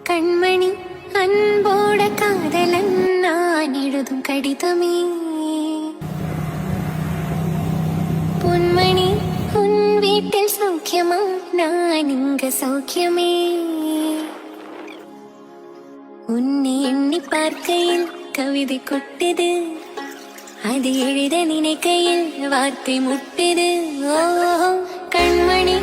கண்மணி அன்போட காதலன் நான் எழுதும் கடிதமே. பொன்மணி உன் வீட்டில் சௌக்கியமா, நான் இங்க சௌக்கியமே. உன்னை எண்ணி பார்க்கையில் கவிதை கொட்டுது, அது எழுத நினைக்கையில் வார்த்தை முட்டுது. ஓ கண்மணி